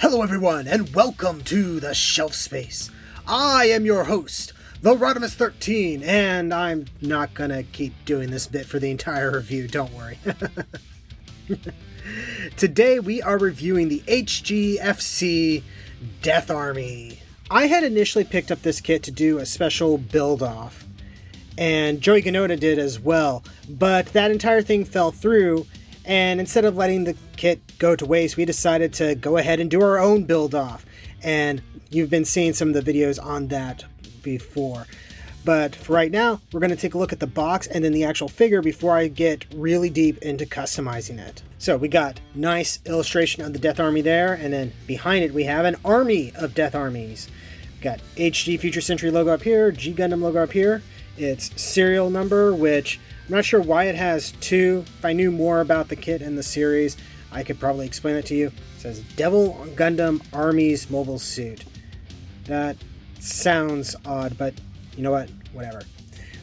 Hello everyone, and welcome to the Shelf Space. I am your host, the Rodimus13, and I'm not gonna keep doing this bit for the entire review, don't worry. Today we are reviewing the HGFC Death Army. I had initially picked up this kit to do a special build-off, and Joey Gundam did as well, but that entire thing fell through, and instead of letting the kit go to waste, we decided to go ahead and do our own build-off. And you've been seeing some of the videos on that before. But for right now, we're going to take a look at the box and then the actual figure before I get really deep into customizing it. So we got nice illustration of the Death Army there, and then behind it we have an army of Death Armies. We've got HG Future Century logo up here, G Gundam logo up here. Its serial number, which I'm not sure why it has two. If I knew more about the kit and the series, I could probably explain it to you. It says Devil Gundam Army's Mobile Suit. That sounds odd, but you know what? Whatever.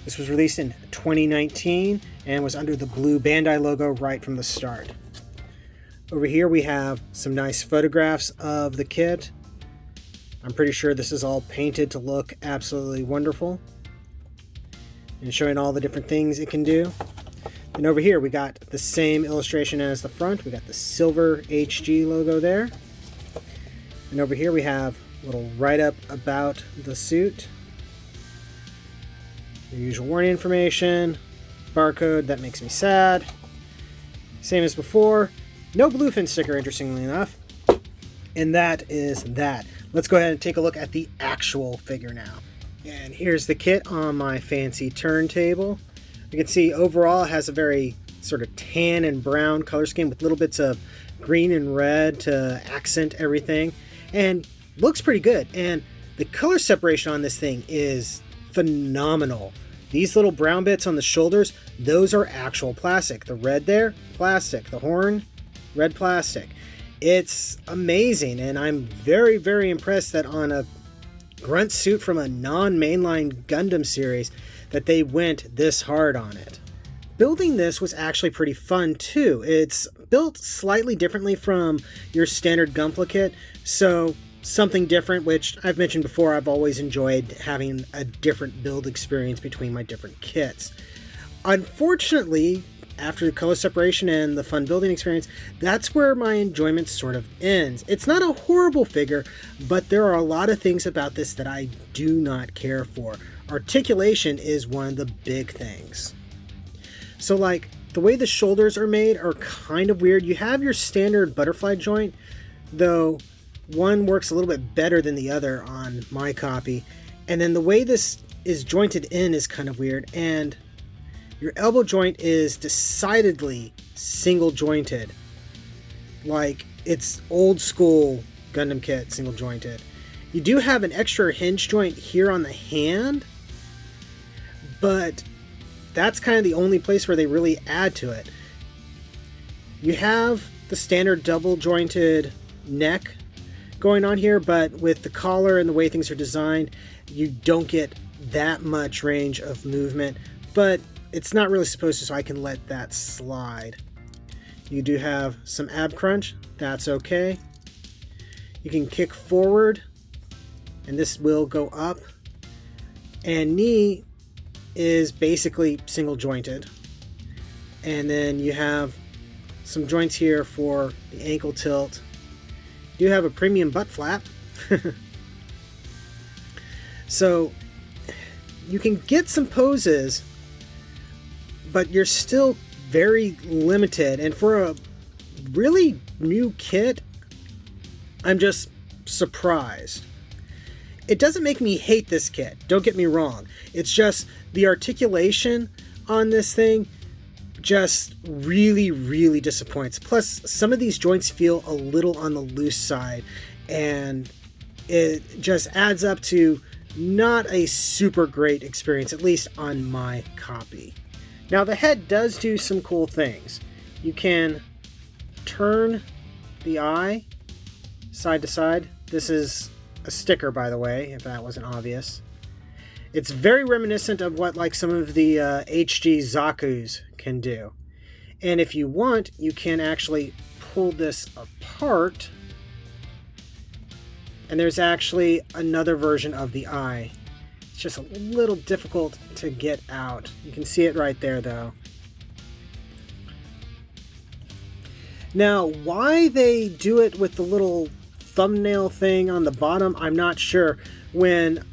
This was released in 2019 and was under the blue Bandai logo right from the start. Over here we have some nice photographs of the kit. I'm pretty sure this is all painted to look absolutely wonderful, and showing all the different things it can do. And over here we got the same illustration as the front. We got the silver HG logo there. And over here we have a little write-up about the suit. The usual warning information. Barcode, that makes me sad. Same as before. No bluefin sticker, interestingly enough. And that is that. Let's go ahead and take a look at the actual figure now. And here's the kit on my fancy turntable. You can see overall it has a very sort of tan and brown color scheme with little bits of green and red to accent everything. And looks pretty good. And the color separation on this thing is phenomenal. These little brown bits on the shoulders, those are actual plastic. The red there, plastic. The horn, red plastic. It's amazing, and I'm very, very impressed that on a grunt suit from a non-mainline Gundam series that they went this hard on it. Building this was actually pretty fun too. It's built slightly differently from your standard Gunpla kit, so something different, which I've mentioned before. I've always enjoyed having a different build experience between my different kits. Unfortunately, after the color separation and the fun building experience, that's where my enjoyment sort of ends. It's not a horrible figure, but there are a lot of things about this that I do not care for. Articulation is one of the big things. So like, the way the shoulders are made are kind of weird. You have your standard butterfly joint, though one works a little bit better than the other on my copy. And then the way this is jointed in is kind of weird, and your elbow joint is decidedly single jointed. Like, it's old school Gundam kit single jointed. You do have an extra hinge joint here on the hand, but that's kind of the only place where they really add to it. You have the standard double jointed neck going on here, but with the collar and the way things are designed, you don't get that much range of movement, but it's not really supposed to, so I can let that slide. You do have some ab crunch, that's okay. You can kick forward, and this will go up. And knee is basically single jointed. And then you have some joints here for the ankle tilt. You do have a premium butt flap. So you can get some poses, but you're still very limited. And for a really new kit, I'm just surprised. It doesn't make me hate this kit, don't get me wrong. It's just the articulation on this thing just really, really disappoints. Plus, some of these joints feel a little on the loose side, and it just adds up to not a super great experience, at least on my copy. Now, the head does do some cool things. You can turn the eye side to side. This is a sticker, by the way, if that wasn't obvious. It's very reminiscent of what like some of the HG Zaku's can do. And if you want, you can actually pull this apart And there's actually another version of the eye. It's just a little difficult to get out. You can see it right there though. Now, why they do it with the little thumbnail thing on the bottom, I'm not sure. When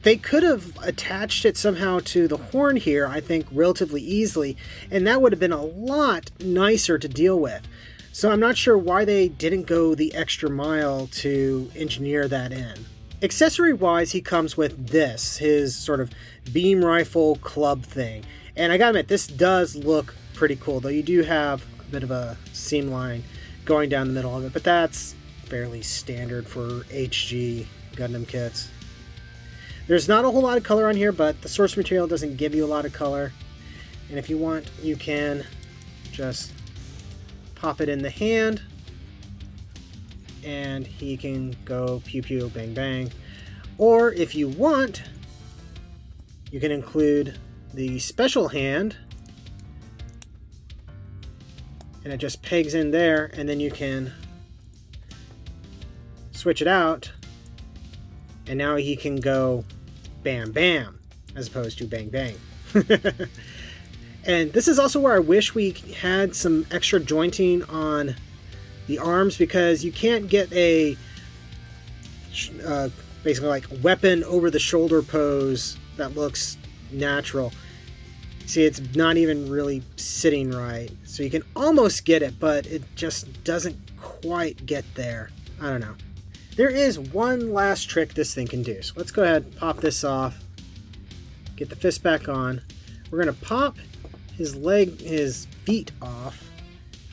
they could have attached it somehow to the horn here, I think, relatively easily, and that would have been a lot nicer to deal with. So I'm not sure why they didn't go the extra mile to engineer that in. Accessory-wise, he comes with this, his sort of beam rifle club thing. And I gotta admit, this does look pretty cool, though you do have a bit of a seam line going down the middle of it, but that's fairly standard for HG Gundam kits. There's not a whole lot of color on here, but the source material doesn't give you a lot of color. And if you want, you can just pop it in the hand, and he can go pew pew bang bang. Or if you want, you can include the special hand, and it just pegs in there, and then you can switch it out, and now he can go bam bam as opposed to bang bang. And this is also where I wish we had some extra jointing on the arms, because you can't get a basically like weapon over the shoulder pose that looks natural. See, it's not even really sitting right. So you can almost get it, but it just doesn't quite get there. I don't know. There is one last trick this thing can do. So let's go ahead and pop this off. Get the fist back on. We're going to pop his feet off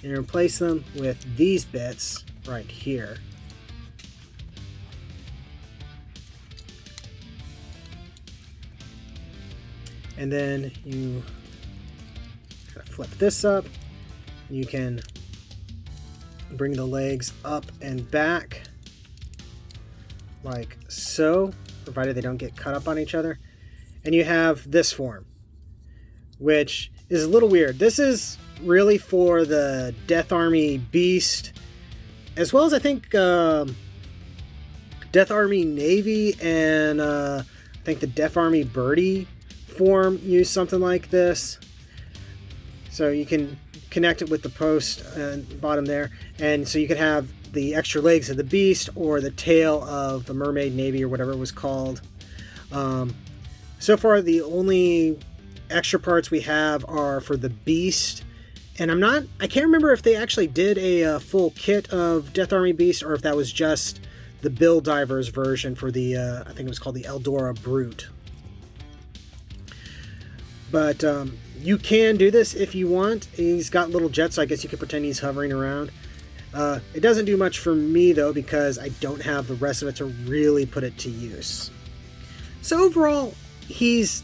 and replace them with these bits right here. And then you flip this up. You can bring the legs up and back like so, provided they don't get cut up on each other. And you have this form, which is a little weird. This is really for the Death Army Beast, as well as I think Death Army Navy and I think the Death Army Birdie form use something like this. So you can connect it with the post bottom there, and so you can have the extra legs of the Beast or the tail of the Mermaid Navy or whatever it was called. So far the only extra parts we have are for the Beast, and I can't remember if they actually did a full kit of Death Army Beast or if that was just the Bill Divers version for the I think it was called the Eldora Brute. But you can do this if you want. He's got little jets, so I guess you could pretend he's hovering around. It doesn't do much for me though, because I don't have the rest of it to really put it to use. So overall, he's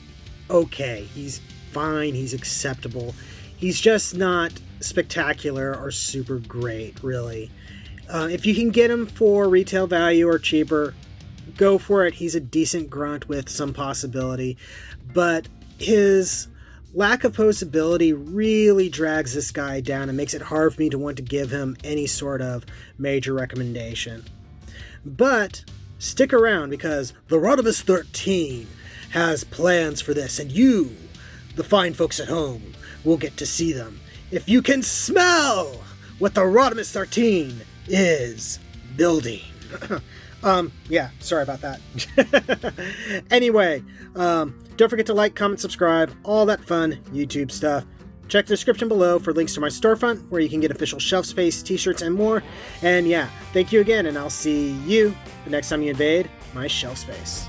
okay. He's fine. He's acceptable. He's just not spectacular or super great, really. If you can get him for retail value or cheaper, go for it. He's a decent grunt with some possibility, but his lack of posability really drags this guy down and makes it hard for me to want to give him any sort of major recommendation. But stick around, because the Rodimus 13 has plans for this, and you, the fine folks at home, will get to see them if you can smell what the Rodimus 13 is building. Yeah, sorry about that. Anyway, don't forget to like, comment, subscribe, all that fun YouTube stuff. Check the description below for links to my storefront, where you can get official shelf space, t-shirts, and more. And yeah, thank you again, and I'll see you the next time you invade my shelf space.